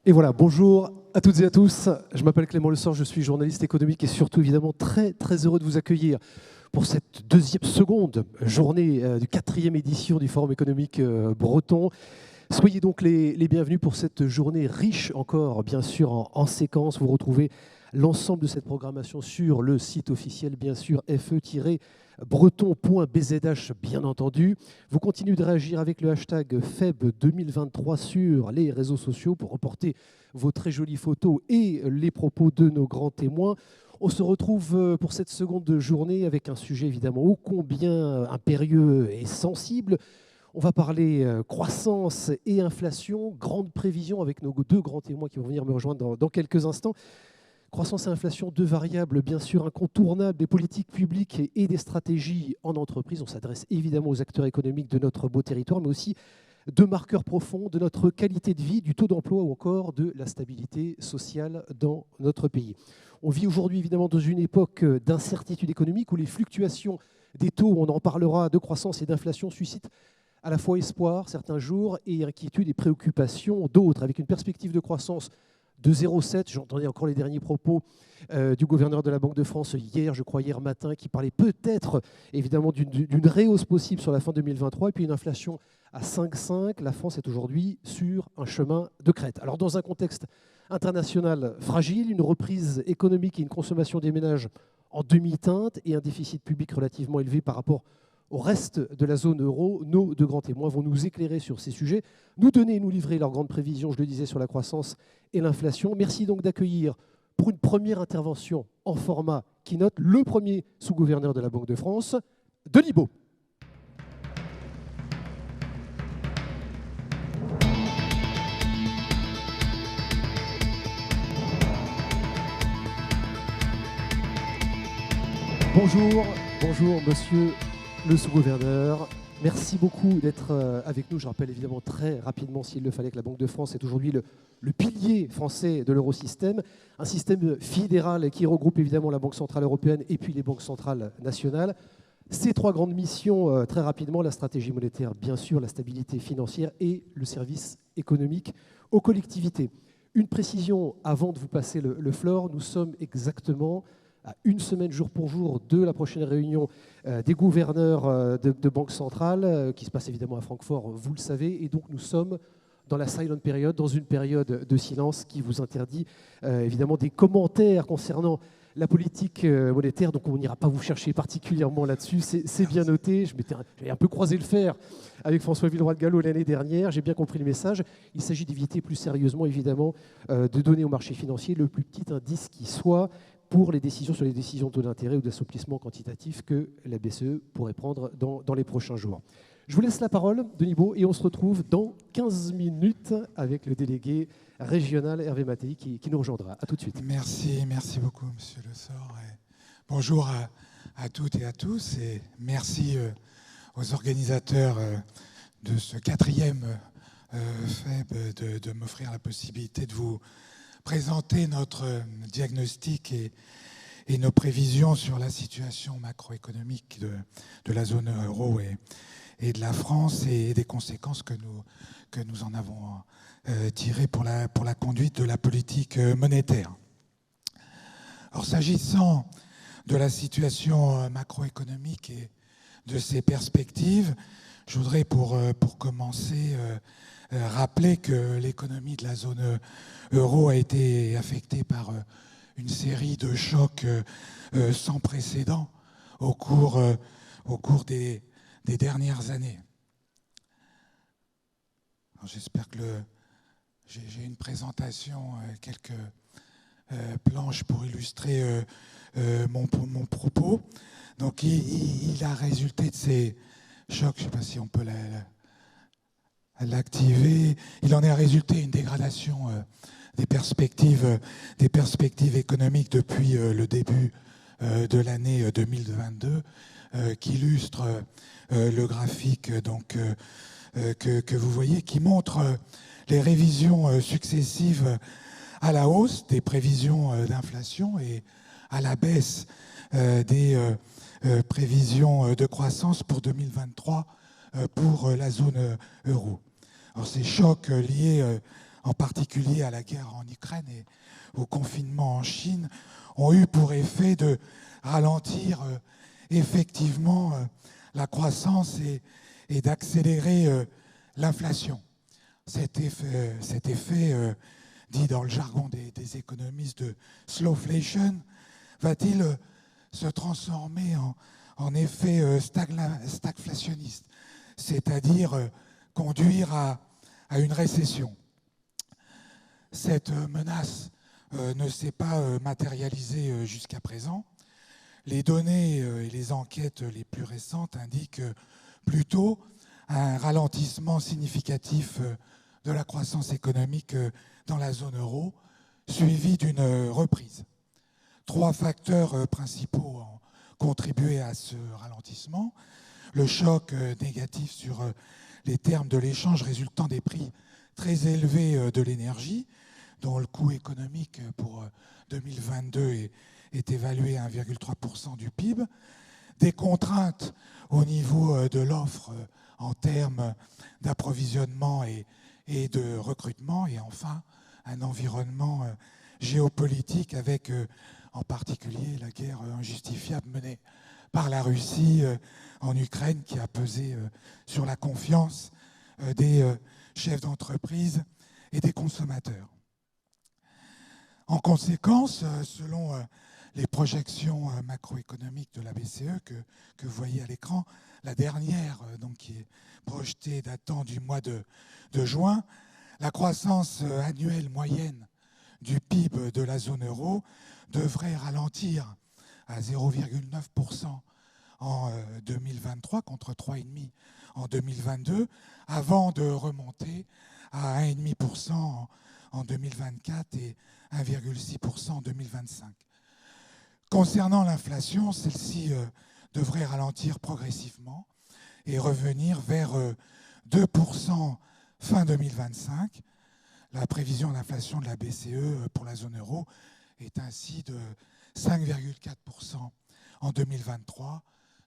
Et voilà, bonjour à toutes et à tous. Je m'appelle Clément Lessort, je suis journaliste économique et surtout évidemment très heureux de vous accueillir pour cette seconde journée du 4e édition du Forum économique breton. Soyez donc les bienvenus pour cette journée riche encore, bien sûr, en séquences. Vous retrouvez l'ensemble de cette programmation sur le site officiel, bien sûr, fe-breton.bzh, bien entendu. Vous continuez de réagir avec le hashtag FEB2023 sur les réseaux sociaux pour reporter vos très jolies photos et les propos de nos grands témoins. On se retrouve pour cette seconde journée avec un sujet évidemment ô combien impérieux et sensible. On va parler croissance et inflation, grande prévision avec nos deux grands témoins qui vont venir me rejoindre dans quelques instants. Croissance et inflation, deux variables bien sûr incontournables des politiques publiques et des stratégies en entreprise. On s'adresse évidemment aux acteurs économiques de notre beau territoire, mais aussi deux marqueurs profonds de notre qualité de vie, du taux d'emploi ou encore de la stabilité sociale dans notre pays. On vit aujourd'hui évidemment dans une époque d'incertitude économique où les fluctuations des taux, on en parlera, de croissance et d'inflation suscitent à la fois espoir certains jours et inquiétude et préoccupation d'autres, avec une perspective de croissance de 0,7. J'entendais encore les derniers propos du gouverneur de la Banque de France hier matin, qui parlait peut-être évidemment d'une réhausse possible sur la fin 2023, et puis une inflation à 5,5. La France est aujourd'hui sur un chemin de crête. Alors dans un contexte international fragile, une reprise économique et une consommation des ménages en demi-teinte et un déficit public relativement élevé par rapport au reste de la zone euro, nos deux grands témoins vont nous éclairer sur ces sujets, nous donner et nous livrer leurs grandes prévisions, je le disais, sur la croissance et l'inflation. Merci donc d'accueillir pour une première intervention en format keynote le premier sous-gouverneur de la Banque de France, Denis Baud. Bonjour monsieur le sous-gouverneur. Merci beaucoup d'être avec nous. Je rappelle évidemment très rapidement, s'il le fallait, que la Banque de France est aujourd'hui le pilier français de l'eurosystème, un système fédéral qui regroupe évidemment la Banque centrale européenne et puis les banques centrales nationales. Ces trois grandes missions, très rapidement, la stratégie monétaire, bien sûr, la stabilité financière et le service économique aux collectivités. Une précision avant de vous passer le floor, nous sommes exactement à une semaine jour pour jour de la prochaine réunion des gouverneurs de banque centrale, qui se passe évidemment à Francfort, vous le savez, et donc nous sommes dans la silent period, dans une période de silence qui vous interdit évidemment des commentaires concernant la politique monétaire, donc on n'ira pas vous chercher particulièrement là-dessus, c'est bien noté. J'avais un peu croisé le fer avec François Villeroy de Galhau l'année dernière, j'ai bien compris le message. Il s'agit d'éviter plus sérieusement, évidemment, de donner au marché financier le plus petit indice qui soit pour les décisions sur les décisions de taux d'intérêt ou d'assouplissement quantitatif que la BCE pourrait prendre dans les prochains jours. Je vous laisse la parole, Denis Baud, et on se retrouve dans 15 minutes avec le délégué régional Hervé Mattei qui nous rejoindra. À tout de suite. Merci beaucoup, Monsieur Lessort. Bonjour à toutes et à tous, et merci aux organisateurs de ce 4e FEB de m'offrir la possibilité de vous présenter notre diagnostic et nos prévisions sur la situation macroéconomique de la zone euro et de la France et des conséquences que nous en avons tirées pour la conduite de la politique monétaire. Alors, s'agissant de la situation macroéconomique et de ses perspectives, je voudrais pour commencer rappeler que l'économie de la zone euro a été affectée par une série de chocs sans précédent au cours des dernières années. J'espère que j'ai une présentation, quelques planches pour illustrer mon propos. Donc il a résulté de ces chocs, je ne sais pas si on peut l'activer. Il en est résulté une dégradation des perspectives économiques depuis le début de l'année 2022, qui illustre le graphique donc, que vous voyez, qui montre les révisions successives à la hausse des prévisions d'inflation et à la baisse des prévisions de croissance pour 2023 pour la zone euro. Alors, ces chocs liés en particulier à la guerre en Ukraine et au confinement en Chine, ont eu pour effet de ralentir effectivement la croissance et d'accélérer l'inflation. Cet effet dit dans le jargon des économistes de slowflation, va-t-il se transformer en effet stagflationniste, c'est-à-dire conduire à une récession? Cette menace ne s'est pas matérialisée jusqu'à présent. Les données et les enquêtes les plus récentes indiquent plutôt un ralentissement significatif de la croissance économique dans la zone euro, suivi d'une reprise. 3 facteurs principaux ont contribué à ce ralentissement. Le choc négatif sur les termes de l'échange résultant des prix très élevés de l'énergie, dont le coût économique pour 2022 est évalué à 1,3% du PIB, des contraintes au niveau de l'offre en termes d'approvisionnement et de recrutement, et enfin un environnement géopolitique avec en particulier la guerre injustifiable menée par la Russie en Ukraine, qui a pesé sur la confiance des chefs d'entreprise et des consommateurs. En conséquence, selon les projections macroéconomiques de la BCE que vous voyez à l'écran, la dernière donc, qui est projetée datant du mois de juin, la croissance annuelle moyenne du PIB de la zone euro devrait ralentir à 0,9% en 2023 contre 3,5% en 2022, avant de remonter à 1,5% en 2024 et 1,6% en 2025. Concernant l'inflation, celle-ci devrait ralentir progressivement et revenir vers 2% fin 2025. La prévision d'inflation de la BCE pour la zone euro est ainsi de 5,4% en 2023,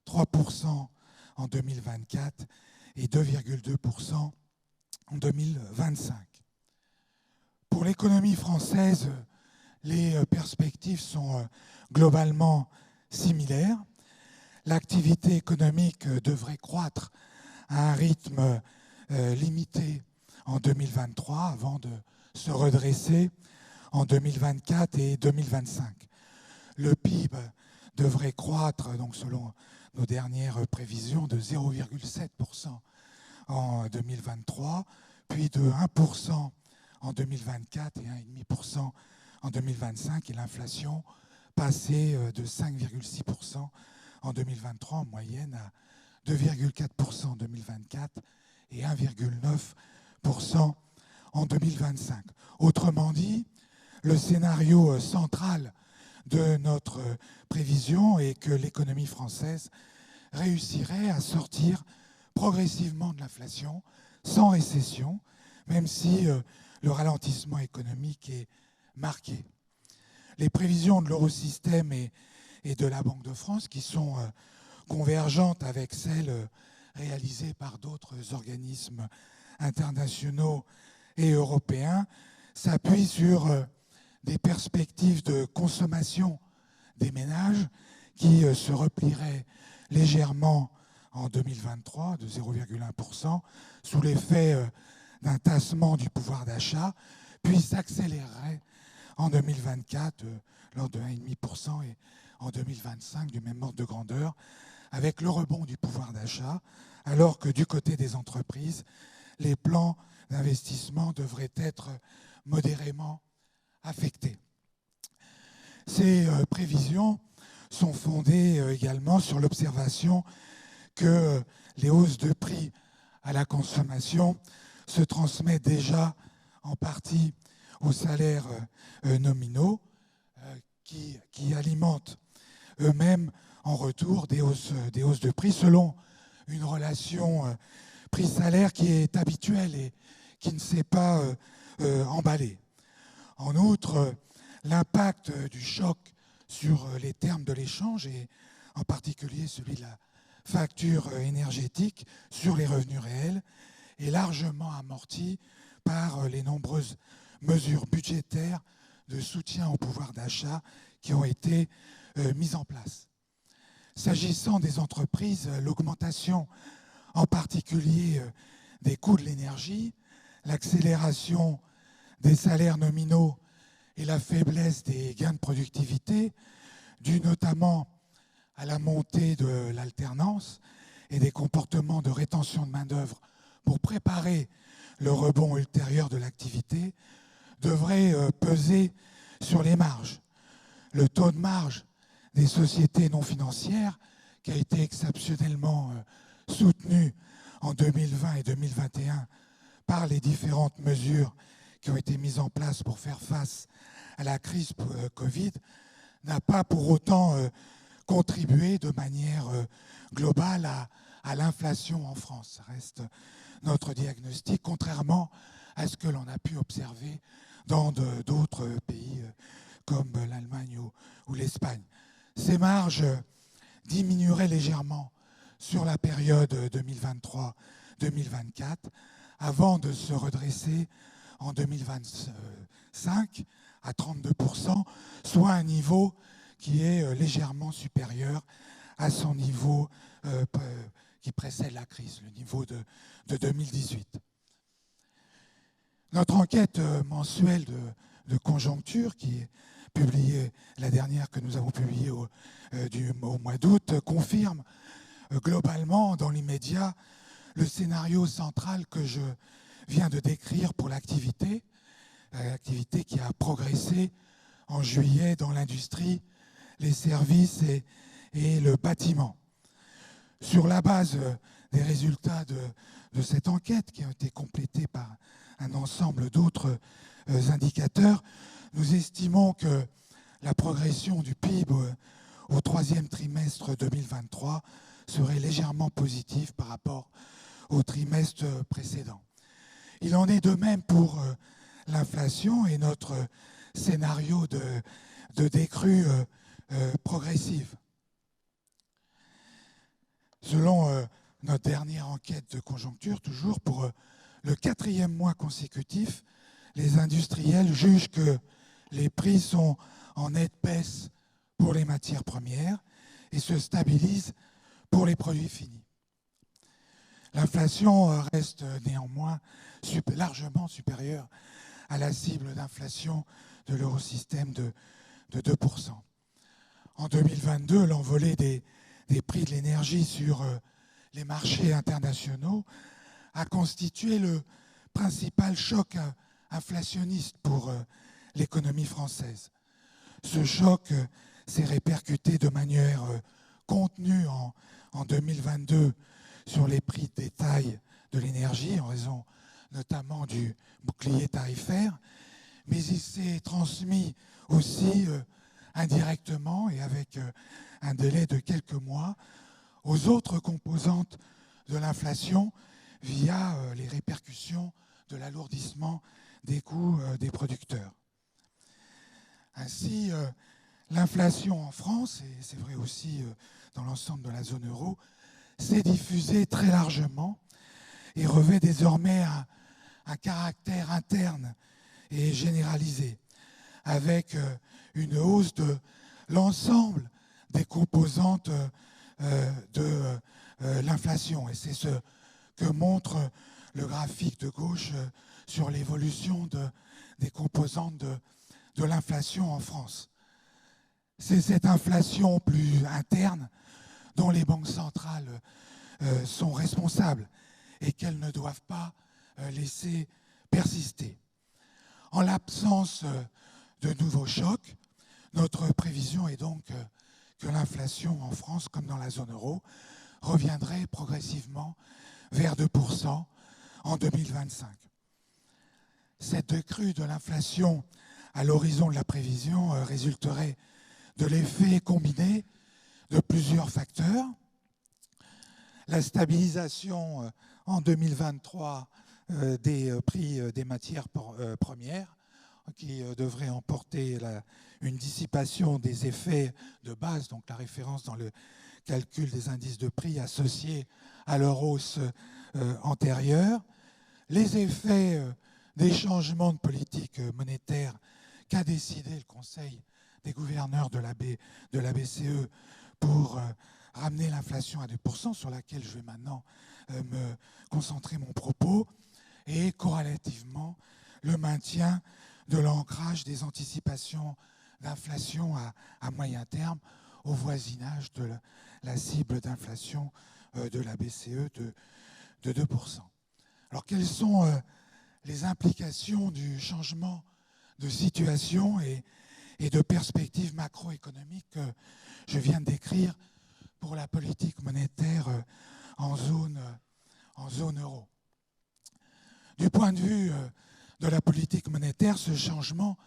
3% en 2024 et 2,2% en 2025. Pour l'économie française, les perspectives sont globalement similaires. L'activité économique devrait croître à un rythme limité en 2023 avant de se redresser en 2024 et 2025. Le PIB devrait croître, donc selon nos dernières prévisions, de 0,7% en 2023, puis de 1% en 2024 et 1,5% en 2025, et l'inflation passée de 5,6% en 2023 en moyenne à 2,4% en 2024 et 1,9% en 2025. Autrement dit, le scénario central de notre prévision est que l'économie française réussirait à sortir progressivement de l'inflation sans récession, même si le ralentissement économique est marqué. Les prévisions de l'Eurosystème et de la Banque de France, qui sont convergentes avec celles réalisées par d'autres organismes internationaux et européens, s'appuient sur des perspectives de consommation des ménages qui se replieraient légèrement en 2023 de 0,1% sous l'effet d'un tassement du pouvoir d'achat, puis s'accélérerait en 2024 lors de 1,5% et en 2025 du même ordre de grandeur, avec le rebond du pouvoir d'achat, alors que du côté des entreprises, les plans d'investissement devraient être modérément affectés. Ces prévisions sont fondées également sur l'observation que les hausses de prix à la consommation se transmettent déjà en partie aux salaires nominaux qui alimentent eux-mêmes en retour des hausses de prix selon une relation prix-salaire qui est habituelle et qui ne s'est pas emballée. En outre, l'impact du choc sur les termes de l'échange, et en particulier celui de la facture énergétique sur les revenus réels, est largement amorti par les nombreuses mesures budgétaires de soutien au pouvoir d'achat qui ont été mises en place. S'agissant des entreprises, l'augmentation en particulier des coûts de l'énergie, l'accélération des salaires nominaux et la faiblesse des gains de productivité, due notamment à la montée de l'alternance et des comportements de rétention de main-d'œuvre pour préparer le rebond ultérieur de l'activité, devrait peser sur les marges. Le taux de marge des sociétés non financières, qui a été exceptionnellement soutenu en 2020 et 2021 par les différentes mesures qui ont été mises en place pour faire face à la crise Covid, n'a pas pour autant contribué de manière globale à l'inflation en France. Ça reste notre diagnostic, contrairement à ce que l'on a pu observer dans d'autres pays comme l'Allemagne ou l'Espagne. Ces marges diminueraient légèrement sur la période 2023-2024 avant de se redresser en 2025 à 32%, soit un niveau qui est légèrement supérieur à son niveau qui précède la crise, le niveau de 2018. Notre enquête mensuelle de conjoncture, qui est publiée, la dernière que nous avons publiée au mois d'août, confirme globalement, dans l'immédiat, le scénario central que je viens de décrire pour l'activité qui a progressé en juillet dans l'industrie, les services et le bâtiment. Sur la base des résultats de cette enquête, qui ont été complétés par un ensemble d'autres indicateurs, nous estimons que la progression du PIB au troisième trimestre 2023 serait légèrement positive par rapport au trimestre précédent. Il en est de même pour l'inflation et notre scénario de décrue progressive. Selon notre dernière enquête de conjoncture, toujours pour le 4e mois consécutif, les industriels jugent que les prix sont en nette baisse pour les matières premières et se stabilisent pour les produits finis. L'inflation reste néanmoins largement supérieure à la cible d'inflation de l'eurosystème de 2%. En 2022, l'envolée des prix de l'énergie sur les marchés internationaux a constitué le principal choc inflationniste pour l'économie française. Ce choc s'est répercuté de manière contenue en 2022 sur les prix de détail de l'énergie, en raison notamment du bouclier tarifaire, mais il s'est transmis aussi indirectement et avec un délai de quelques mois aux autres composantes de l'inflation via les répercussions de l'alourdissement des coûts des producteurs. Ainsi, l'inflation en France, et c'est vrai aussi dans l'ensemble de la zone euro, s'est diffusée très largement et revêt désormais un caractère interne et généralisé, avec une hausse de l'ensemble des composantes de l'inflation. Et c'est ce que montre le graphique de gauche sur l'évolution des composantes de l'inflation en France. C'est cette inflation plus interne dont les banques centrales sont responsables et qu'elles ne doivent pas laisser persister. En l'absence de nouveaux chocs, notre prévision est donc que l'inflation en France, comme dans la zone euro, reviendrait progressivement vers 2% en 2025. Cette décrue de l'inflation à l'horizon de la prévision résulterait de l'effet combiné de plusieurs facteurs. La stabilisation en 2023 des prix des matières premières, qui devrait emporter une dissipation des effets de base, donc la référence dans le calcul des indices de prix associés à leur hausse antérieure. Les effets des changements de politique monétaire qu'a décidé le Conseil des gouverneurs de la BCE pour ramener l'inflation à 2%, sur laquelle je vais maintenant me concentrer mon propos, et corrélativement le maintien de l'ancrage des anticipations d'inflation à moyen terme au voisinage de la cible d'inflation de la BCE de 2%. Alors quelles sont les implications du changement de situation et de perspective macroéconomique que je viens de décrire pour la politique monétaire en zone euro? Du point de vue de la politique monétaire, ce changement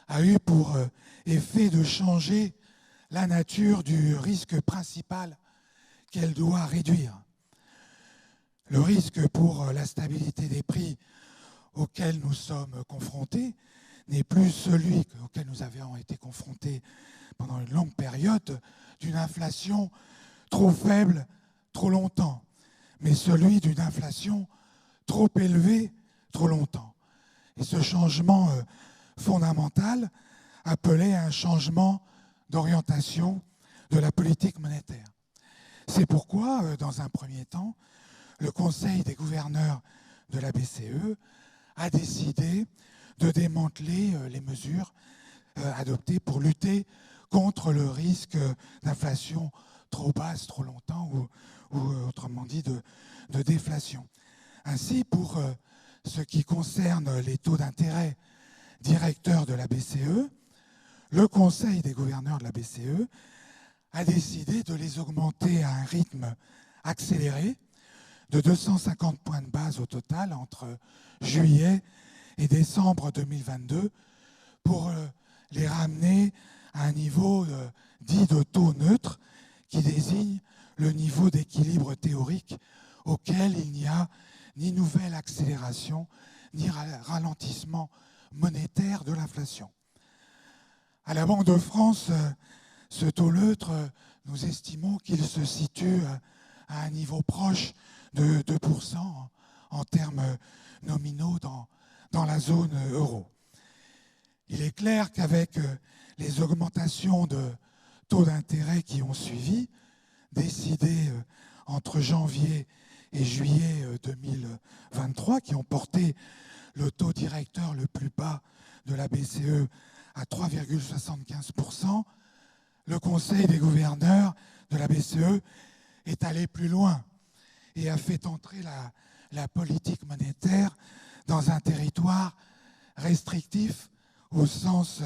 a eu pour effet de changer la nature du risque principal qu'elle doit réduire. Le risque pour la stabilité des prix auquel nous sommes confrontés n'est plus celui auquel nous avions été confrontés pendant une longue période d'une inflation trop faible, trop longtemps, mais celui d'une inflation trop élevée, trop longtemps. Et ce changement fondamental appelait un changement d'orientation de la politique monétaire. C'est pourquoi, dans un premier temps, le Conseil des gouverneurs de la BCE a décidé de démanteler les mesures adoptées pour lutter contre le risque d'inflation trop basse, trop longtemps, ou autrement dit de déflation. Ainsi, pour ce qui concerne les taux d'intérêt directeurs de la BCE, le Conseil des gouverneurs de la BCE a décidé de les augmenter à un rythme accéléré de 250 points de base au total entre juillet et décembre 2022 pour les ramener à un niveau dit de taux neutre qui désigne le niveau d'équilibre théorique auquel il n'y a ni nouvelle accélération ni ralentissement monétaire de l'inflation. À la Banque de France, ce taux neutre, nous estimons qu'il se situe à un niveau proche de 2% en termes nominaux dans la zone euro. Il est clair qu'avec les augmentations de taux d'intérêt qui ont suivi, décidées entre janvier et juillet 2023, qui ont porté le taux directeur le plus bas de la BCE à 3,75%, le Conseil des gouverneurs de la BCE est allé plus loin et a fait entrer la politique monétaire dans un territoire restrictif au sens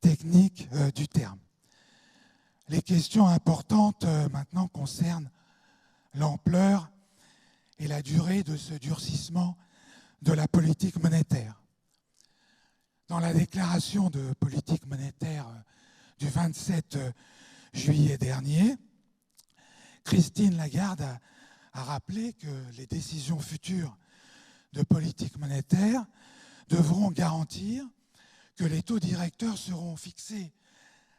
technique du terme. Les questions importantes maintenant concernent l'ampleur et la durée de ce durcissement de la politique monétaire. Dans la déclaration de politique monétaire du 27 juillet dernier, Christine Lagarde a rappelé que les décisions futures de politique monétaire devront garantir que les taux directeurs seront fixés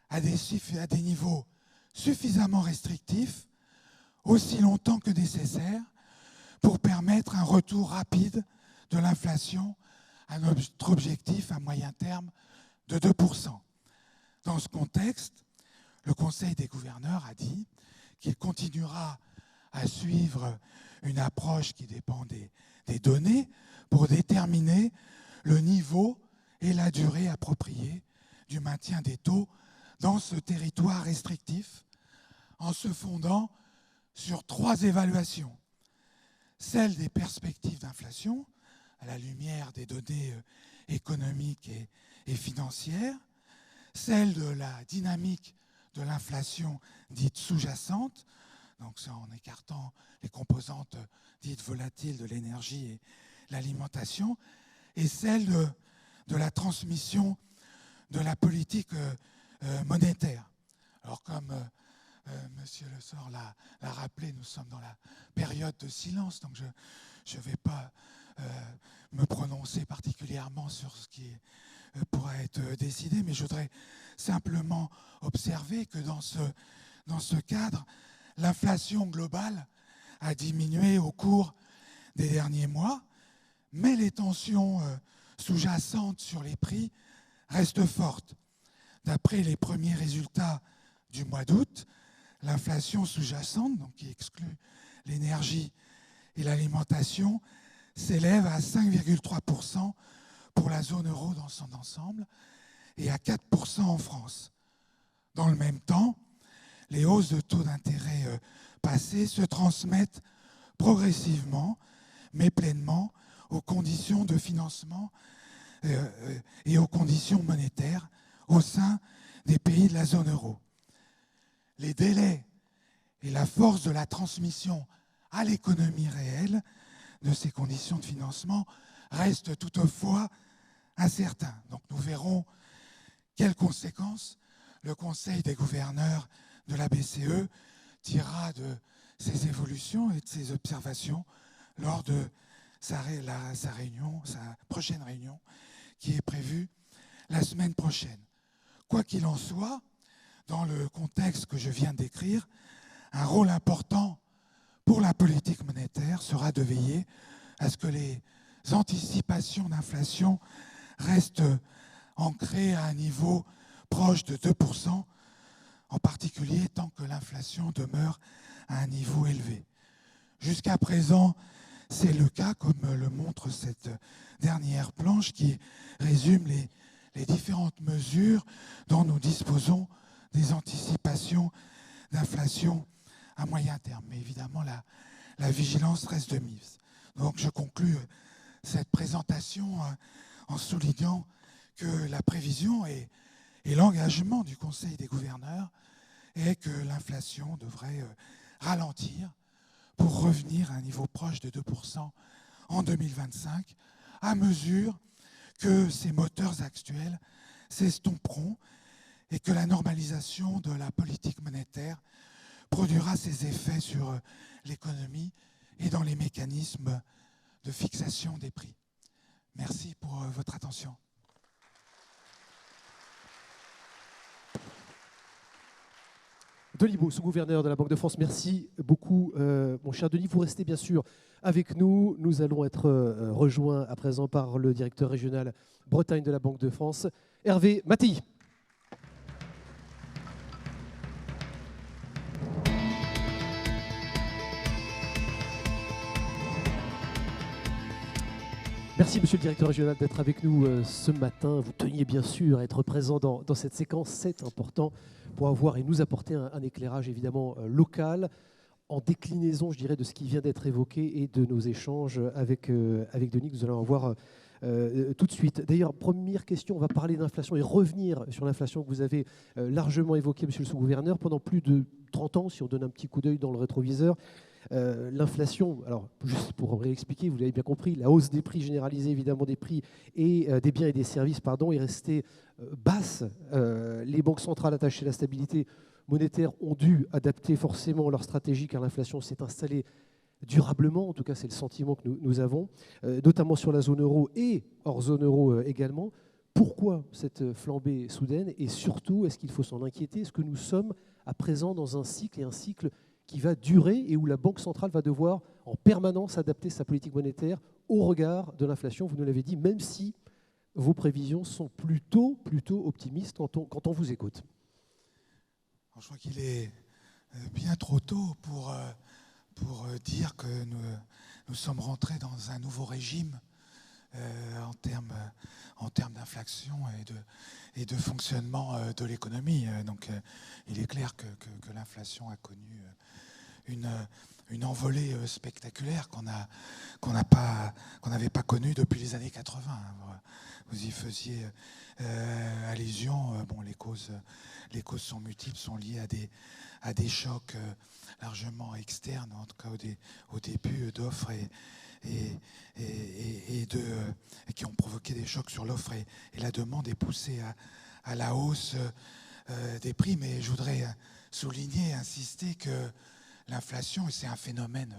à des niveaux suffisamment restrictifs, aussi longtemps que nécessaire, pour permettre un retour rapide de l'inflation à notre objectif à moyen terme de 2%. Dans ce contexte, le Conseil des gouverneurs a dit qu'il continuera à suivre une approche qui dépend des données pour déterminer le niveau et la durée appropriée du maintien des taux dans ce territoire restrictif en se fondant sur 3 évaluations. Celle des perspectives d'inflation, à la lumière des données économiques et financières, celle de la dynamique de l'inflation dite sous-jacente, donc ça en écartant les composantes dites volatiles de l'énergie et l'alimentation, et celle de la transmission de la politique monétaire. Alors comme Monsieur Le Sort l'a rappelé, nous sommes dans la période de silence, donc je ne vais pas me prononcer particulièrement sur ce qui pourrait être décidé, mais je voudrais simplement observer que dans ce cadre, l'inflation globale a diminué au cours des derniers mois, mais les tensions sous-jacente sur les prix reste forte. D'après les premiers résultats du mois d'août, l'inflation sous-jacente, donc qui exclut l'énergie et l'alimentation, s'élève à 5,3% pour la zone euro dans son ensemble et à 4% en France. Dans le même temps, les hausses de taux d'intérêt passées se transmettent progressivement, mais pleinement, aux conditions de financement et aux conditions monétaires au sein des pays de la zone euro. Les délais et la force de la transmission à l'économie réelle de ces conditions de financement restent toutefois incertains. Donc nous verrons quelles conséquences le Conseil des gouverneurs de la BCE tirera de ces évolutions et de ces observations lors de sa prochaine réunion qui est prévue la semaine prochaine. Quoi qu'il en soit, dans le contexte que je viens de décrire, un rôle important pour la politique monétaire sera de veiller à ce que les anticipations d'inflation restent ancrées à un niveau proche de 2%, en particulier tant que l'inflation demeure à un niveau élevé. Jusqu'à présent, c'est le cas, comme le montre cette dernière planche qui résume les différentes mesures dont nous disposons des anticipations d'inflation à moyen terme. Mais évidemment, la vigilance reste de mise. Donc je conclus cette présentation en soulignant que la prévision et l'engagement du Conseil des gouverneurs est que l'inflation devrait ralentir pour revenir à un niveau proche de 2% en 2025, à mesure que ces moteurs actuels s'estomperont et que la normalisation de la politique monétaire produira ses effets sur l'économie et dans les mécanismes de fixation des prix. Merci pour votre attention. Denis Baud, sous-gouverneur de la Banque de France, merci beaucoup. Mon cher Denis, vous restez bien sûr avec nous. Nous allons être rejoints à présent par le directeur régional Bretagne de la Banque de France, Hervé Mattei. Merci, monsieur le directeur régional, d'être avec nous ce matin. Vous teniez bien sûr à être présent dans cette séquence. C'est important pour avoir et nous apporter un éclairage évidemment local, en déclinaison, je dirais, de ce qui vient d'être évoqué et de nos échanges avec Denis, que nous allons avoir tout de suite. D'ailleurs, première question, on va parler d'inflation et revenir sur l'inflation que vous avez largement évoquée, monsieur le sous-gouverneur, pendant plus de 30 ans, si on donne un petit coup d'œil dans le rétroviseur. L'inflation, alors juste pour réexpliquer, vous l'avez bien compris, la hausse des prix généralisée évidemment des prix et des biens et des services est restée basse. Les banques centrales attachées à la stabilité monétaire ont dû adapter forcément leur stratégie car l'inflation s'est installée durablement, en tout cas c'est le sentiment que nous avons, notamment sur la zone euro et hors zone euro également. Pourquoi cette flambée soudaine et surtout, est-ce qu'il faut s'en inquiéter? Est-ce que nous sommes à présent dans un cycle qui va durer et où la Banque centrale va devoir en permanence adapter sa politique monétaire au regard de l'inflation, vous nous l'avez dit, même si vos prévisions sont plutôt optimistes quand on vous écoute? Je crois qu'il est bien trop tôt pour dire que nous sommes rentrés dans un nouveau régime en termes d'inflation et de fonctionnement de l'économie. Donc il est clair que l'inflation a connu une envolée spectaculaire qu'on n'avait pas connue depuis les années 80. Vous y faisiez allusion. Bon, les causes sont multiples, sont liées à des chocs largement externes, en tout cas au début d'offres et qui ont provoqué des chocs sur l'offre et la demande est poussée à la hausse des prix. Mais je voudrais souligner, insister que l'inflation, et c'est un phénomène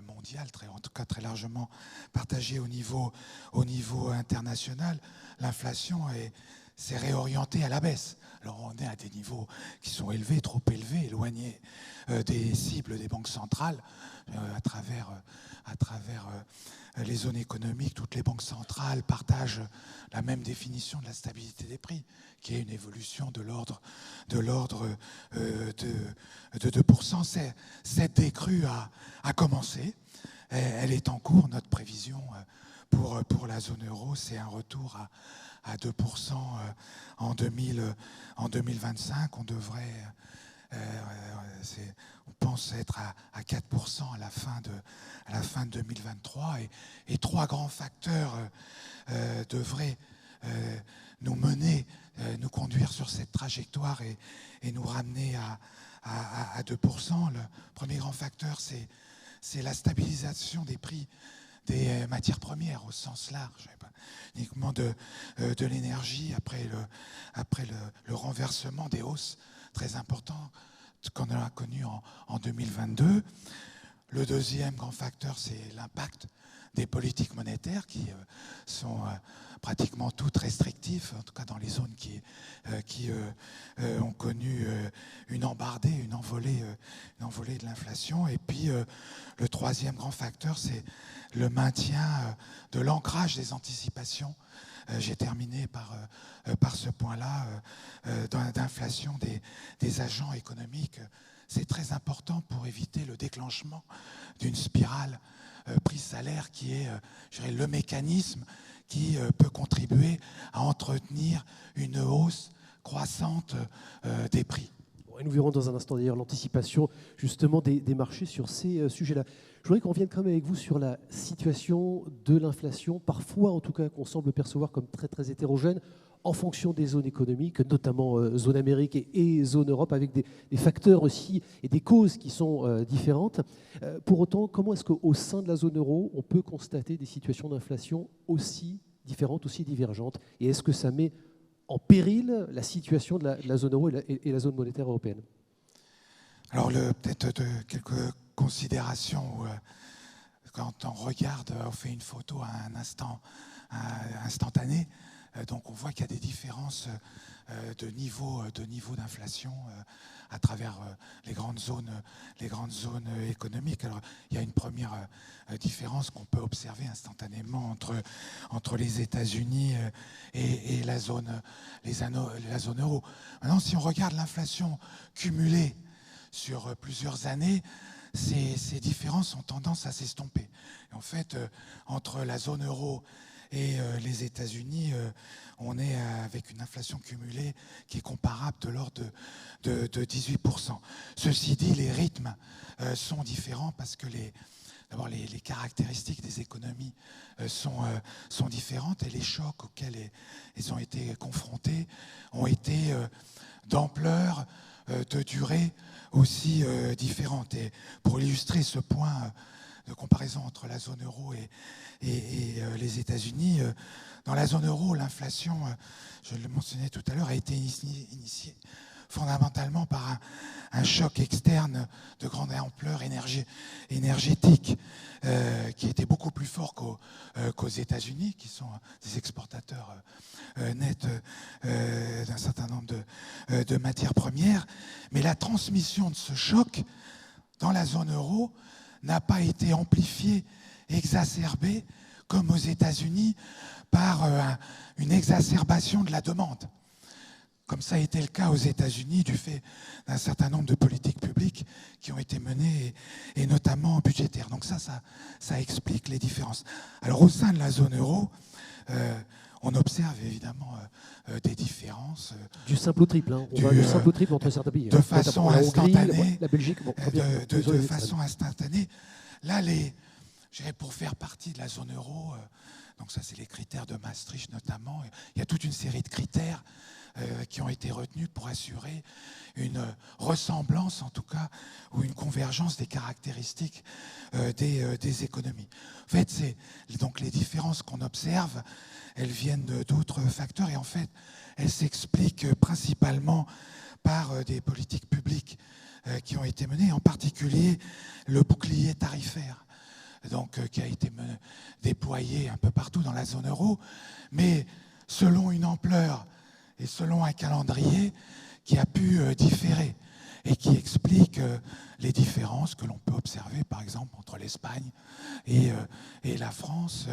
mondial, en tout cas très largement partagé au niveau international, l'inflation s'est réorienté à la baisse. Alors on est à des niveaux qui sont élevés, trop élevés, éloignés des cibles des banques centrales à travers les zones économiques. Toutes les banques centrales partagent la même définition de la stabilité des prix, qui est une évolution de l'ordre de 2%. Cette décrue a commencé. Elle est en cours. Notre prévision pour la zone euro, c'est un retour à 2% en 2025. On devrait, on pense être à 4% à la fin de 2023. Et trois grands facteurs devraient nous mener, nous conduire sur cette trajectoire et nous ramener à 2%. Le premier grand facteur, c'est la stabilisation des prix des matières premières au sens large, pas uniquement de l'énergie après le renversement des hausses très importantes qu'on a connues en 2022. Le deuxième grand facteur, c'est l'impact des politiques monétaires qui sont pratiquement toutes restrictives, en tout cas dans les zones qui ont connu une embardée, une envolée de l'inflation. Et puis le troisième grand facteur, c'est le maintien de l'ancrage des anticipations. J'ai terminé par ce point-là d'inflation des agents économiques. C'est très important pour éviter le déclenchement d'une spirale prix-salaire qui est, je dirais, le mécanisme qui peut contribuer à entretenir une hausse croissante des prix. Et nous verrons dans un instant d'ailleurs l'anticipation justement des marchés sur ces sujets-là. Je voudrais qu'on revienne quand même avec vous sur la situation de l'inflation, parfois en tout cas qu'on semble percevoir comme très très hétérogène en fonction des zones économiques, notamment zone Amérique et zone Europe, avec des facteurs aussi et des causes qui sont différentes. Pour autant, comment est-ce qu'au sein de la zone euro, on peut constater des situations d'inflation aussi différentes, aussi divergentes? Et est-ce que ça met en péril la situation de la zone euro et la zone monétaire européenne? Alors, peut-être quelques considérations. Quand on regarde, on fait une photo à un instant instantané, donc on voit qu'il y a des différences de niveau d'inflation à travers les grandes zones économiques. Alors, il y a une première différence qu'on peut observer instantanément entre les États-Unis et la zone euro. Maintenant, si on regarde l'inflation cumulée sur plusieurs années, ces différences ont tendance à s'estomper. En fait, entre la zone euro et les États-Unis, on est avec une inflation cumulée qui est comparable de l'ordre de 18%. Ceci dit, les rythmes sont différents parce que d'abord les caractéristiques des économies sont différentes et les chocs auxquels ils ont été confrontés ont été d'ampleur, de durée aussi différentes. Et pour illustrer ce point de comparaison entre la zone euro et les États-Unis, dans la zone euro, l'inflation, je le mentionnais tout à l'heure, a été initiée fondamentalement par un choc externe de grande ampleur énergétique qui était beaucoup plus fort qu'aux États-Unis, qui sont des exportateurs nets d'un certain nombre de matières premières. Mais la transmission de ce choc dans la zone euro n'a pas été amplifiée, exacerbée, comme aux États-Unis, par une exacerbation de la demande. Comme ça a été le cas aux États-Unis du fait d'un certain nombre de politiques publiques qui ont été menées, et notamment budgétaires. Donc ça explique les différences. Alors au sein de la zone euro, on observe évidemment des différences. Du simple au triple, hein. On va du simple au triple entre certains pays. De façon instantanée. La Belgique, bon, de façon instantanée. Là, pour faire partie de la zone euro, donc ça c'est les critères de Maastricht notamment, il y a toute une série de critères qui ont été retenus pour assurer une ressemblance en tout cas, ou une convergence des caractéristiques des économies. En fait, donc les différences qu'on observe, elles viennent d'autres facteurs et en fait, elles s'expliquent principalement par des politiques publiques qui ont été menées, en particulier le bouclier tarifaire, donc, qui a été déployé un peu partout dans la zone euro, mais selon une ampleur et selon un calendrier qui a pu différer et qui explique les différences que l'on peut observer, par exemple, entre l'Espagne et la France,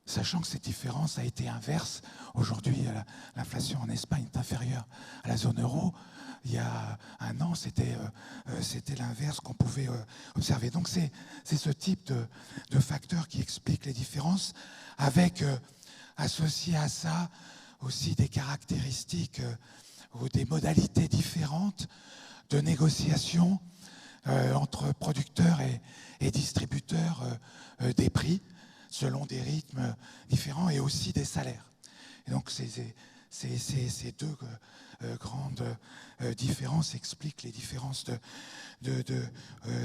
sachant que cette différence a été inverse. Aujourd'hui, l'inflation en Espagne est inférieure à la zone euro. Il y a un an, c'était l'inverse qu'on pouvait observer. Donc c'est ce type de facteurs qui expliquent les différences, avec associé à ça aussi des caractéristiques ou des modalités différentes de négociation entre producteurs et distributeurs des prix, selon des rythmes différents, et aussi des salaires. Et donc ces deux grandes différences expliquent les différences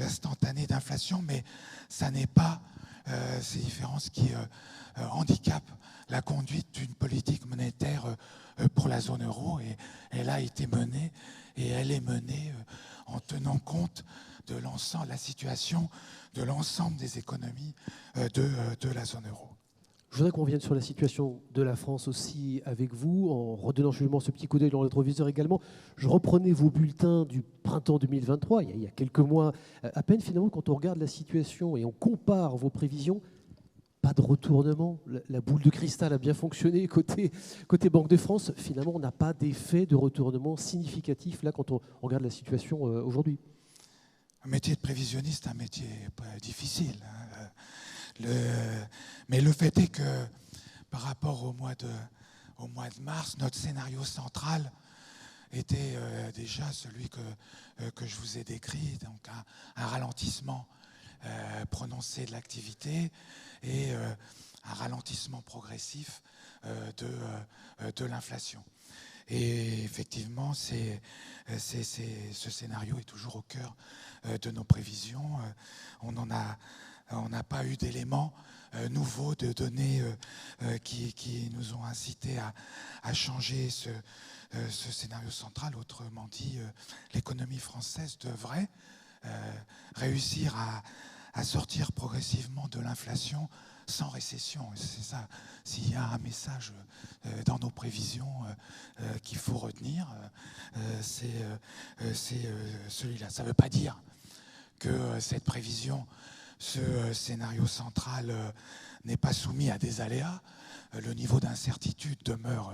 instantanées d'inflation, mais ça n'est pas ces différences qui handicapent la conduite d'une politique monétaire pour la zone euro. Et elle a été menée, et elle est menée en tenant compte de l'ensemble, la situation de l'ensemble des économies de la zone euro. Je voudrais qu'on revienne sur la situation de la France aussi avec vous, en redonnant justement ce petit coup d'œil dans le rétroviseur également. Je reprenais vos bulletins du printemps 2023, il y a quelques mois à peine. Finalement, quand on regarde la situation et on compare vos prévisions, pas de retournement. La boule de cristal a bien fonctionné côté Banque de France. Finalement, on n'a pas d'effet de retournement significatif là quand on regarde la situation aujourd'hui. Un métier de prévisionniste, un métier difficile. Mais le fait est que par rapport au mois de mars, notre scénario central était déjà celui que je vous ai décrit, donc un ralentissement prononcé de l'activité et un ralentissement progressif de l'inflation. Et effectivement, ce scénario est toujours au cœur de nos prévisions. On n'a pas eu d'éléments nouveaux, de données qui nous ont incités à changer ce scénario central. Autrement dit, l'économie française devrait réussir à sortir progressivement de l'inflation sans récession. C'est ça. S'il y a un message dans nos prévisions qu'il faut retenir, c'est celui-là. Ça ne veut pas dire que cette prévision, ce scénario central n'est pas soumis à des aléas. Le niveau d'incertitude demeure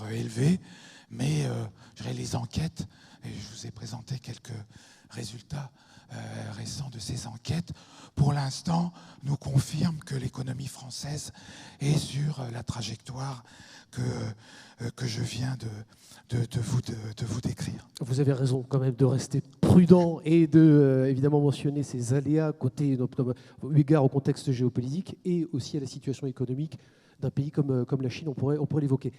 élevé, mais je dirais les enquêtes, et je vous ai présenté quelques résultats récents de ces enquêtes, pour l'instant, nous confirment que l'économie française est sur la trajectoire que je viens de vous décrire. Vous avez raison quand même de rester prudent et de évidemment mentionner ces aléas eu égard au contexte géopolitique et aussi à la situation économique d'un pays comme la Chine, on pourrait l'évoquer.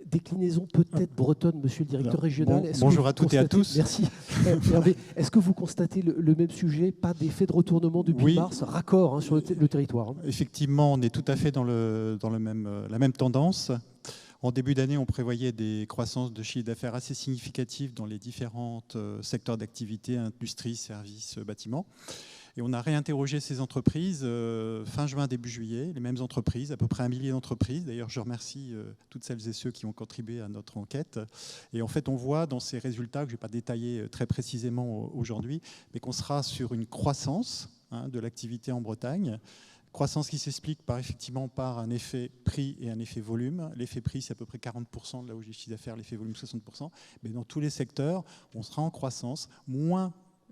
Déclinaison peut-être bretonne, monsieur le directeur régional. Bonjour à toutes et à tous. Merci. Hervé, est-ce que vous constatez le même sujet, pas d'effet de retournement depuis mars, raccord sur le territoire? Effectivement, on est tout à fait dans la même tendance. En début d'année, on prévoyait des croissances de chiffre d'affaires assez significatives dans les différents secteurs d'activité, industrie, services, bâtiments. Et on a réinterrogé ces entreprises fin juin, début juillet, les mêmes entreprises, à peu près 1 millier d'entreprises. D'ailleurs, je remercie toutes celles et ceux qui ont contribué à notre enquête. Et en fait, on voit dans ces résultats, que je ne vais pas détailler très précisément aujourd'hui, mais qu'on sera sur une croissance de l'activité en Bretagne. Croissance qui s'explique effectivement par un effet prix et un effet volume. L'effet prix, c'est à peu près 40% de la hausse du chiffre d'affaires, l'effet volume, 60%. Mais dans tous les secteurs, on sera en croissance,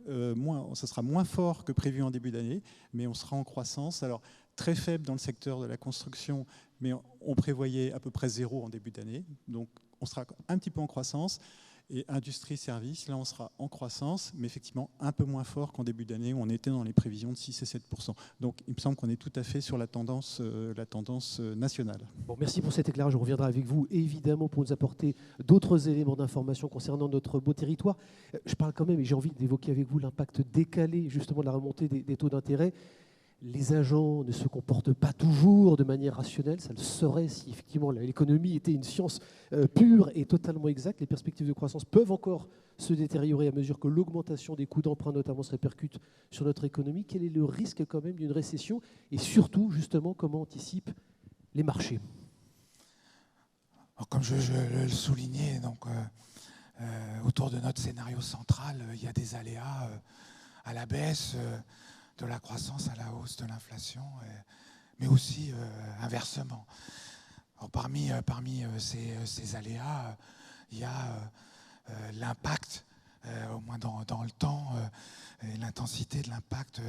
ça sera moins fort que prévu en début d'année, mais on sera en croissance. Alors, très faible dans le secteur de la construction, mais on prévoyait à peu près 0 en début d'année. Donc, on sera un petit peu en croissance. Et industrie, services, là, on sera en croissance, mais effectivement un peu moins fort qu'en début d'année où on était dans les prévisions de 6 et 7%. Donc, il me semble qu'on est tout à fait sur la tendance nationale. Bon, merci pour cet éclairage. Je reviendrai avec vous, évidemment, pour nous apporter d'autres éléments d'information concernant notre beau territoire. Je parle quand même, et j'ai envie d'évoquer avec vous l'impact décalé, justement, de la remontée des taux d'intérêt. Les agents ne se comportent pas toujours de manière rationnelle. Ça le serait si effectivement l'économie était une science pure et totalement exacte. Les perspectives de croissance peuvent encore se détériorer à mesure que l'augmentation des coûts d'emprunt notamment se répercute sur notre économie. Quel est le risque quand même d'une récession? Et surtout, justement, comment anticipent les marchés? Alors, comme je le soulignais, donc, autour de notre scénario central, il y a des aléas à la baisse de la croissance, à la hausse de l'inflation, mais aussi inversement. Alors, parmi ces aléas, il y a l'impact, au moins dans le temps, et l'intensité de l'impact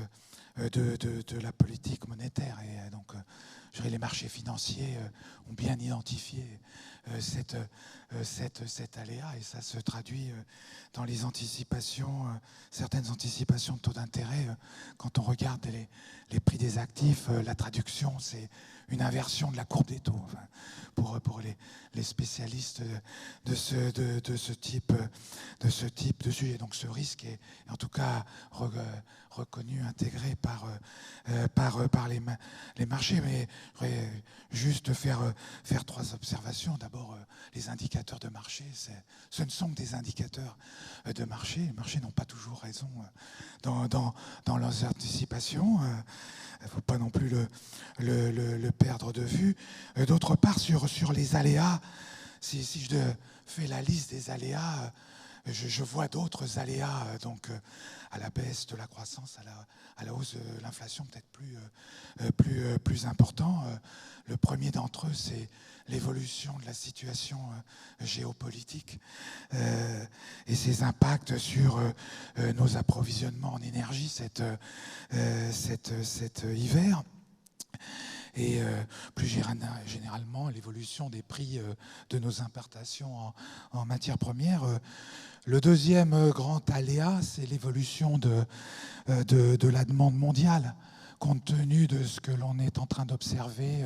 de la politique monétaire. Et donc, je dirais, les marchés financiers ont bien identifié cet aléa, et ça se traduit dans les anticipations, certaines anticipations de taux d'intérêt. Quand on regarde les prix des actifs, la traduction, c'est une inversion de la courbe des taux. Enfin, pour les spécialistes de ce type de sujet. Donc ce risque est en tout cas reconnu, intégré par les marchés. Mais je voudrais juste faire 3 observations. D'abord, les indicateurs de marché, ce ne sont que des indicateurs de marché. Les marchés n'ont pas toujours raison dans leurs anticipations. Il ne faut pas non plus le perdre de vue. D'autre part, sur les aléas, si je fais la liste des aléas, je vois d'autres aléas, donc à la baisse de la croissance, à la hausse de l'inflation, peut-être plus important. Le premier d'entre eux, c'est l'évolution de la situation géopolitique et ses impacts sur nos approvisionnements en énergie cet hiver. Et plus généralement, l'évolution des prix de nos importations en matières premières. Le deuxième grand aléa, c'est l'évolution de la demande mondiale, compte tenu de ce que l'on est en train d'observer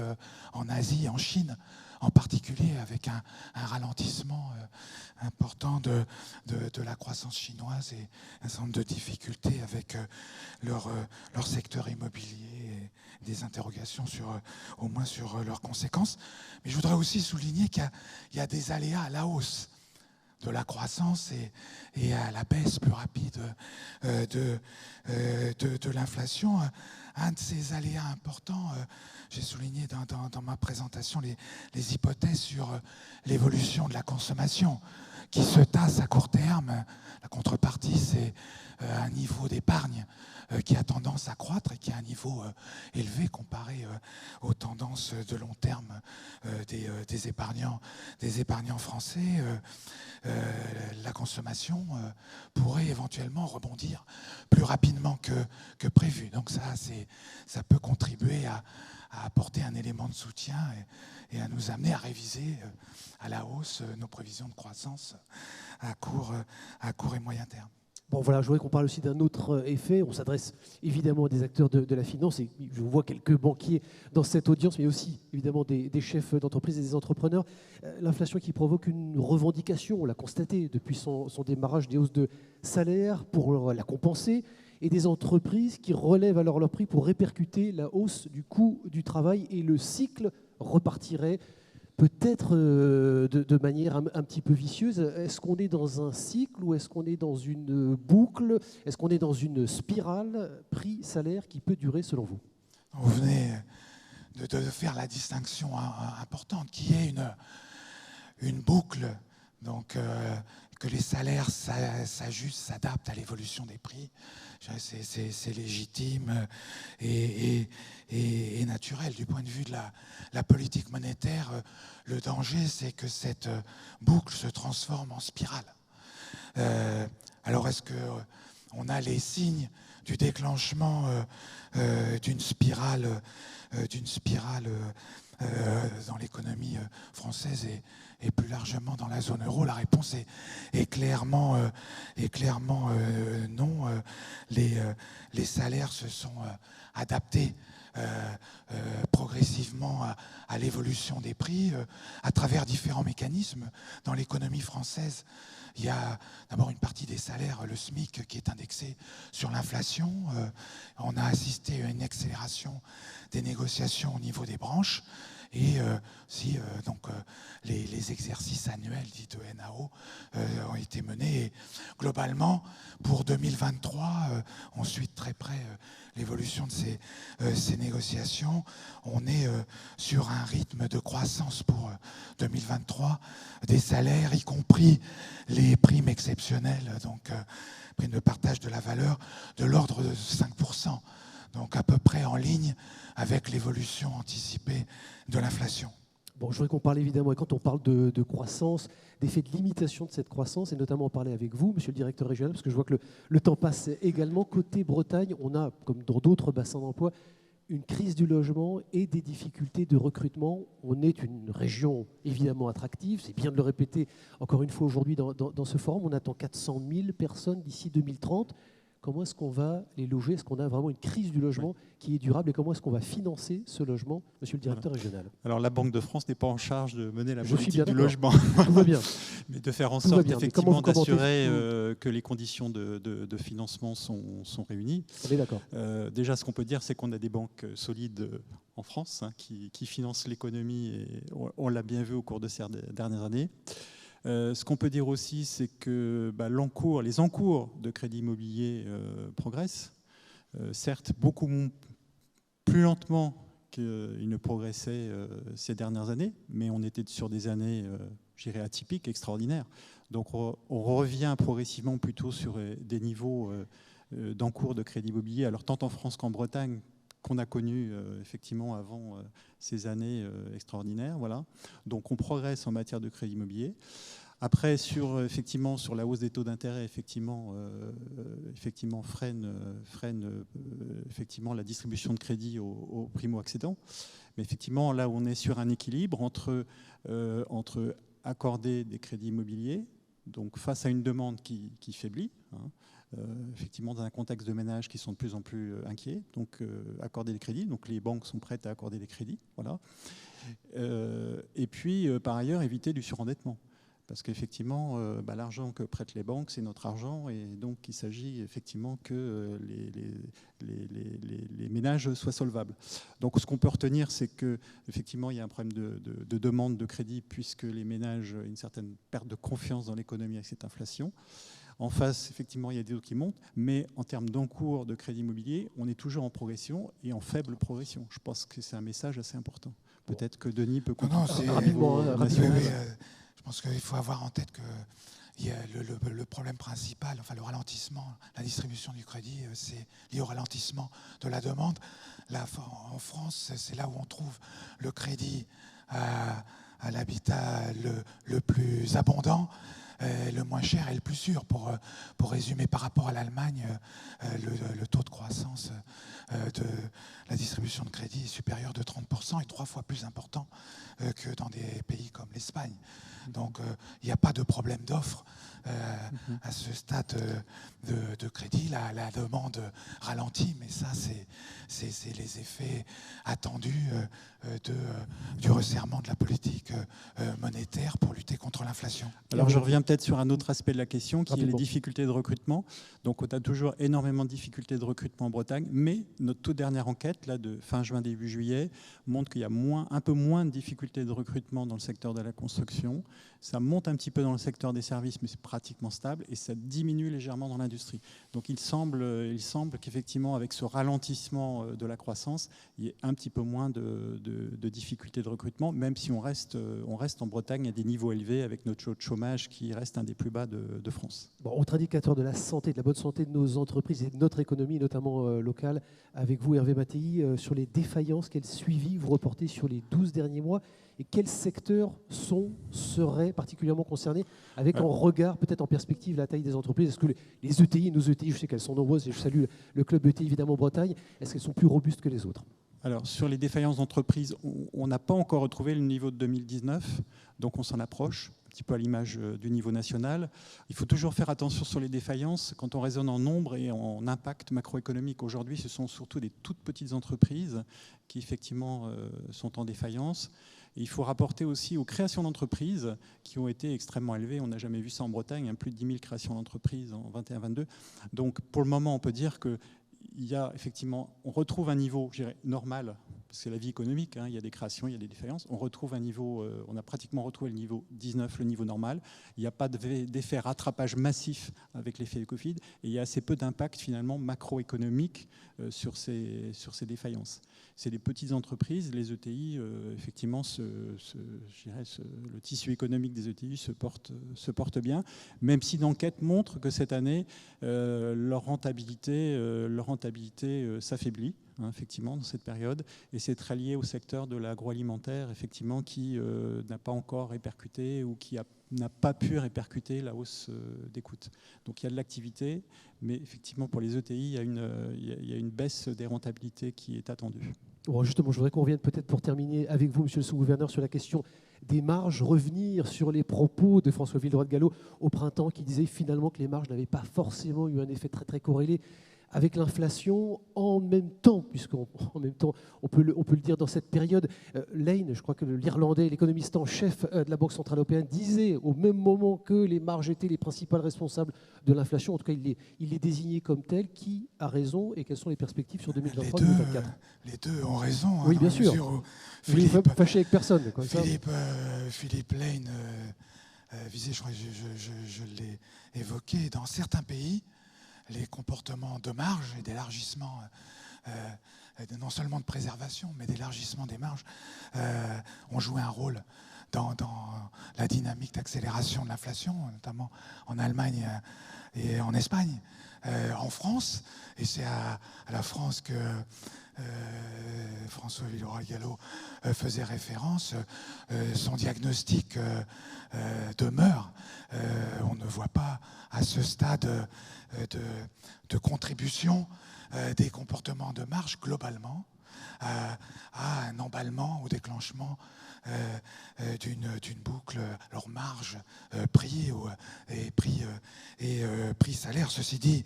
en Asie et en Chine, en particulier avec un ralentissement important de la croissance chinoise et un certain nombre de difficultés avec leur secteur immobilier, et des interrogations au moins sur leurs conséquences. Mais je voudrais aussi souligner qu'il y a des aléas à la hausse de la croissance et à la baisse plus rapide de l'inflation. Un de ces aléas importants, j'ai souligné dans ma présentation les hypothèses sur l'évolution de la consommation qui se tasse à court terme. La contrepartie, c'est un niveau d'épargne qui a tendance à croître et qui a un niveau élevé comparé aux tendances de long terme des épargnants français. La consommation pourrait éventuellement rebondir plus rapidement que prévu. Donc ça peut contribuer à apporter un élément de soutien et à nous amener à réviser à la hausse nos prévisions de croissance à court et moyen terme. Bon, voilà, je voudrais qu'on parle aussi d'un autre effet. On s'adresse évidemment à des acteurs de la finance, et je vois quelques banquiers dans cette audience, mais aussi évidemment des chefs d'entreprise et des entrepreneurs. L'inflation qui provoque une revendication, on l'a constaté depuis son démarrage, des hausses de salaire pour la compenser, et des entreprises qui relèvent alors leur prix pour répercuter la hausse du coût du travail, et le cycle repartirait peut-être de manière un petit peu vicieuse. Est-ce qu'on est dans un cycle ou est-ce qu'on est dans une boucle? Est-ce qu'on est dans une spirale prix-salaire qui peut durer selon vous? Vous venez de faire la distinction importante qui est une boucle, donc que les salaires s'ajustent, s'adaptent à l'évolution des prix. C'est légitime et naturel. Du point de vue de la politique monétaire, le danger, c'est que cette boucle se transforme en spirale. Alors, est-ce qu'on a les signes du déclenchement d'une spirale dans l'économie française et plus largement dans la zone euro? La réponse est clairement non. Les salaires se sont adaptés progressivement à l'évolution des prix à travers différents mécanismes. Dans l'économie française, il y a d'abord une partie des salaires, le SMIC, qui est indexé sur l'inflation. On a assisté à une accélération des négociations au niveau des branches. Et si donc les exercices annuels dits de NAO ont été menées. Et globalement, pour 2023, on suit de très près l'évolution de ces négociations. On est sur un rythme de croissance pour 2023 des salaires, y compris les primes exceptionnelles, donc primes de partage de la valeur, de l'ordre de 5%. Donc à peu près en ligne avec l'évolution anticipée de l'inflation. Bon, je voudrais qu'on parle évidemment, et quand on parle de croissance, d'effet de limitation de cette croissance, et notamment en parler avec vous, monsieur le directeur régional, parce que je vois que le temps passe également. Côté Bretagne, on a, comme dans d'autres bassins d'emploi, une crise du logement et des difficultés de recrutement. On est une région évidemment attractive, c'est bien de le répéter encore une fois aujourd'hui dans ce forum. On attend 400 000 personnes d'ici 2030. Comment est-ce qu'on va les loger? Est-ce qu'on a vraiment une crise du logement qui est durable? Et comment est-ce qu'on va financer ce logement, monsieur le directeur régional? Alors, la Banque de France n'est pas en charge de mener la politique du logement. logement. Tout va bien. Mais de faire en sorte effectivement d'assurer que les conditions de financement sont réunies. On est d'accord. Déjà, ce qu'on peut dire, c'est qu'on a des banques solides en France qui financent l'économie, et on l'a bien vu au cours de ces dernières années. Ce qu'on peut dire aussi, c'est que les encours de crédit immobilier progressent, certes beaucoup plus lentement qu'ils ne progressaient ces dernières années, mais on était sur des années, je dirais, atypiques, extraordinaires. Donc on revient progressivement plutôt sur des niveaux d'encours de crédit immobilier, alors tant en France qu'en Bretagne, qu'on a connu effectivement avant ces années extraordinaires. Voilà. Donc on progresse en matière de crédit immobilier. Après, sur la hausse des taux d'intérêt, effectivement freine effectivement la distribution de crédit aux primo-accédants. Mais effectivement, là, on est sur un équilibre entre accorder des crédits immobiliers, donc face à une demande qui faiblit, effectivement dans un contexte de ménages qui sont de plus en plus inquiets, donc accorder des crédits, donc les banques sont prêtes à accorder des crédits, voilà. Et puis par ailleurs éviter du surendettement, parce qu'effectivement l'argent que prêtent les banques, c'est notre argent, et donc il s'agit effectivement que les ménages soient solvables. Donc ce qu'on peut retenir, c'est qu'effectivement il y a un problème de demande de crédit, puisque les ménages ont une certaine perte de confiance dans l'économie avec cette inflation. En face, effectivement, il y a des taux qui montent, mais en termes d'encours de crédit immobilier, on est toujours en progression et en faible progression. Je pense que c'est un message assez important. Peut-être que Denis peut continuer. Rapidement. Je pense qu'il faut avoir en tête que le problème principal, enfin le ralentissement, la distribution du crédit, c'est lié au ralentissement de la demande. Là, en France, c'est là où on trouve le crédit à l'habitat le plus abondant, le moins cher et le plus sûr. Pour résumer, par rapport à l'Allemagne, le taux de croissance de la distribution de crédit est supérieur de 30% et 3 fois plus important que dans des pays comme l'Espagne. Donc il n'y a pas de problème d'offre à ce stade de crédit. La demande ralentit, mais ça, c'est les effets attendus du resserrement de la politique monétaire pour lutter contre l'inflation. Alors je reviens peut-être sur un autre aspect de la question, qui est les difficultés de recrutement. Donc on a toujours énormément de difficultés de recrutement en Bretagne, mais notre toute dernière enquête là, de fin juin, début juillet, montre qu'il y a un peu moins de difficultés de recrutement dans le secteur de la construction. Ça monte un petit peu dans le secteur des services, mais c'est pratiquement stable, et ça diminue légèrement dans l'industrie. Donc il semble qu'effectivement, avec ce ralentissement de la croissance, il y ait un petit peu moins de difficultés de recrutement, même si on reste en Bretagne à des niveaux élevés, avec notre taux de chômage qui reste un des plus bas de France. Bon, autre indicateur de la santé, de la bonne santé de nos entreprises et de notre économie, notamment locale, avec vous, Hervé Mattei, sur les défaillances, quel suivi vous reportez sur les 12 derniers mois, et quels secteurs seraient particulièrement concernés, avec en regard, peut-être en perspective, la taille des entreprises? Est-ce que les ETI, nos ETI, je sais qu'elles sont nombreuses, et je salue le club ETI évidemment en Bretagne, est-ce qu'elles sont plus robustes que les autres? Alors, sur les défaillances d'entreprises, on n'a pas encore retrouvé le niveau de 2019, donc on s'en approche, un petit peu à l'image du niveau national. Il faut toujours faire attention sur les défaillances quand on raisonne en nombre et en impact macroéconomique. Aujourd'hui, ce sont surtout des toutes petites entreprises qui, effectivement, sont en défaillance. Et il faut rapporter aussi aux créations d'entreprises qui ont été extrêmement élevées. On n'a jamais vu ça en Bretagne, plus de 10 000 créations d'entreprises en 21-22. Donc, pour le moment, on peut dire que il y a effectivement, on retrouve un niveau, je dirais, normal c'est la vie économique, hein, il y a des créations, il y a des défaillances. On retrouve un niveau, on a pratiquement retrouvé le niveau 19, le niveau normal. Il n'y a pas d'effet rattrapage massif avec l'effet Covid, et il y a assez peu d'impact finalement macroéconomique sur ces défaillances. C'est les petites entreprises, les ETI, effectivement, le tissu économique des ETI se porte bien, même si l'enquête montre que cette année, leur rentabilité s'affaiblit, hein, effectivement, dans cette période, et c'est très lié au secteur de l'agroalimentaire, effectivement, qui n'a pas encore répercuté ou qui n'a pas pu répercuter la hausse des coûts. Donc il y a de l'activité, mais effectivement, pour les ETI, il y a une baisse des rentabilités qui est attendue. Bon, justement, je voudrais qu'on revienne peut-être pour terminer avec vous, monsieur le sous-gouverneur, sur la question des marges, revenir sur les propos de François Villeroy-de-Galhau au printemps qui disait finalement que les marges n'avaient pas forcément eu un effet très très corrélé avec l'inflation en même temps, puisqu'en même temps, on peut le dire dans cette période. Lane, je crois que l'Irlandais, l'économiste en chef de la Banque centrale européenne, disait au même moment que les marges étaient les principales responsables de l'inflation, en tout cas il les désignait comme tels. Qui a raison et quelles sont les perspectives sur 2023-2024 ? Les deux ont raison. Oui, bien sûr. Vous ne voulez pas fâcher avec personne. Quoi, Philippe Lane visait, je crois que je l'ai évoqué, dans certains pays, les comportements de marge et d'élargissement, non seulement de préservation, mais d'élargissement des marges, ont joué un rôle dans la dynamique d'accélération de l'inflation, notamment en Allemagne et en Espagne. En France, et c'est à la France que François Villeroy-de-Galhau faisait référence, son diagnostic demeure. On ne voit pas à ce stade de contribution des comportements de marge globalement à un emballement ou déclenchement d'une boucle, leur marge, prix et prix salaire. Ceci dit,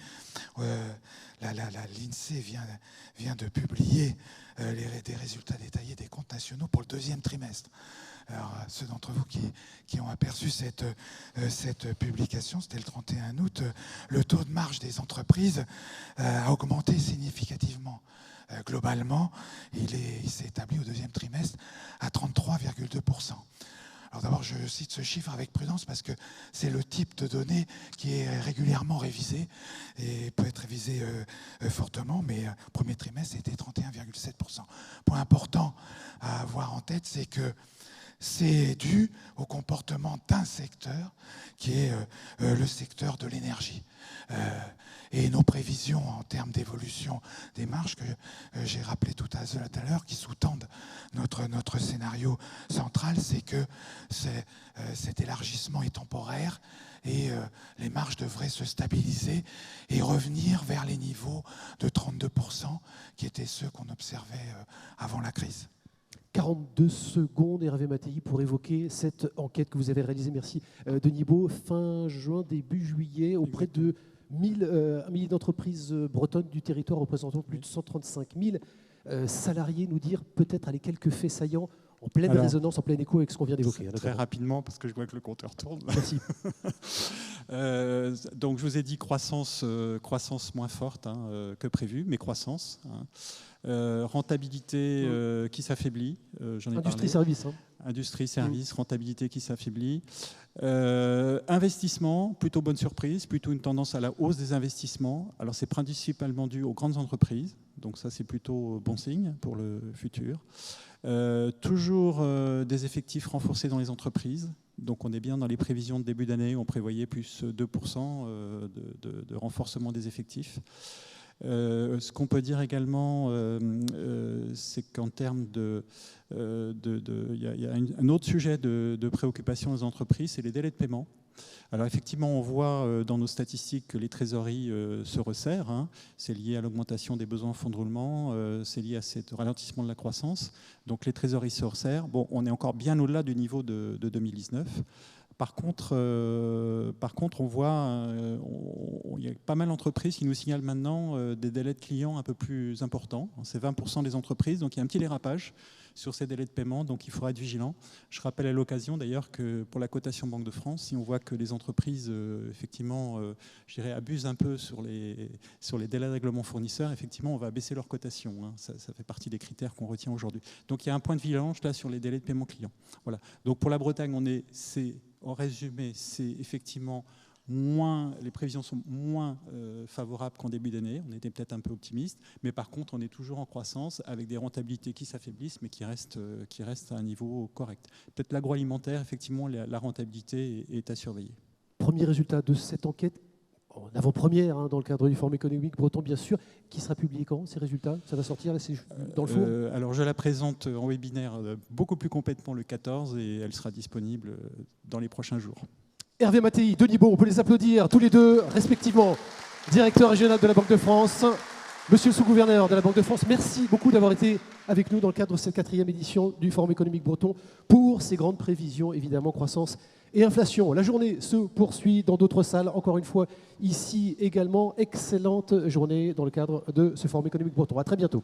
l'INSEE vient de publier des résultats détaillés des comptes nationaux pour le deuxième trimestre. Alors, ceux d'entre vous qui ont aperçu cette publication, c'était le 31 août, le taux de marge des entreprises a augmenté significativement. Globalement, il s'est établi au deuxième trimestre à 33,2%. Alors d'abord, je cite ce chiffre avec prudence parce que c'est le type de données qui est régulièrement révisé et peut être révisé fortement, mais le premier trimestre, c'était 31,7%. Point important à avoir en tête, c'est que c'est dû au comportement d'un secteur qui est le secteur de l'énergie. Et nos prévisions en termes d'évolution des marges que j'ai rappelé tout à l'heure, qui sous-tendent notre scénario central, c'est que cet élargissement est temporaire et les marges devraient se stabiliser et revenir vers les niveaux de 32% qui étaient ceux qu'on observait avant la crise. 42 secondes, Hervé Mattei, pour évoquer cette enquête que vous avez réalisée, merci Denis Baud, fin juin, début juillet, auprès de 1 000 d'entreprises bretonnes du territoire représentant plus de 135 000 salariés. Nous dire peut-être les quelques faits saillants en pleine résonance, en plein écho avec ce qu'on vient d'évoquer. Très rapidement, parce que je vois que le compteur tourne. Merci. Donc je vous ai dit croissance moins forte que prévu, mais croissance. Rentabilité qui s'affaiblit, j'en ai Industrie-service. Industrie-service, rentabilité qui s'affaiblit. Investissement, plutôt bonne surprise, plutôt une tendance à la hausse des investissements. Alors c'est principalement dû aux grandes entreprises, donc ça c'est plutôt bon signe pour le futur. Toujours des effectifs renforcés dans les entreprises. Donc on est bien dans les prévisions de début d'année, on prévoyait plus 2% de renforcement des effectifs. Ce qu'on peut dire également, c'est qu'en termes il y a un autre sujet de préoccupation des entreprises, c'est les délais de paiement. Alors effectivement, on voit dans nos statistiques que les trésoreries se resserrent. C'est lié à l'augmentation des besoins en fonds de roulement, c'est lié à ce ralentissement de la croissance. Donc les trésoreries se resserrent. Bon, on est encore bien au-delà du niveau de 2019. On voit, il y a pas mal d'entreprises qui nous signalent maintenant des délais de clients un peu plus importants. C'est 20% des entreprises, donc il y a un petit dérapage sur ces délais de paiement, donc il faudra être vigilant. Je rappelle à l'occasion d'ailleurs que pour la cotation Banque de France, si on voit que les entreprises effectivement, je dirais, abusent un peu sur les délais de règlement fournisseurs, effectivement, on va baisser leur cotation. Hein. Ça fait partie des critères qu'on retient aujourd'hui. Donc il y a un point de vigilance là sur les délais de paiement client. Voilà. Donc pour la Bretagne, en résumé, c'est effectivement les prévisions sont moins favorables qu'en début d'année. On était peut-être un peu optimiste, mais par contre, on est toujours en croissance avec des rentabilités qui s'affaiblissent, mais qui restent à un niveau correct. Peut-être l'agroalimentaire, effectivement, la rentabilité est à surveiller. Premier résultat de cette enquête, en avant-première, hein, dans le cadre du Forum économique breton, bien sûr, qui sera publié quand, ces résultats? Ça va sortir là, c'est dans le four? Alors, je la présente en webinaire beaucoup plus complètement le 14 et elle sera disponible dans les prochains jours. Hervé Mattei, Denis Baux, on peut les applaudir tous les deux, respectivement, directeur régional de la Banque de France, monsieur le sous-gouverneur de la Banque de France. Merci beaucoup d'avoir été avec nous dans le cadre de cette 4e édition du Forum économique breton pour ces grandes prévisions, évidemment, croissance et inflation. La journée se poursuit dans d'autres salles, encore une fois, ici également. Excellente journée dans le cadre de ce Forum économique breton. À très bientôt.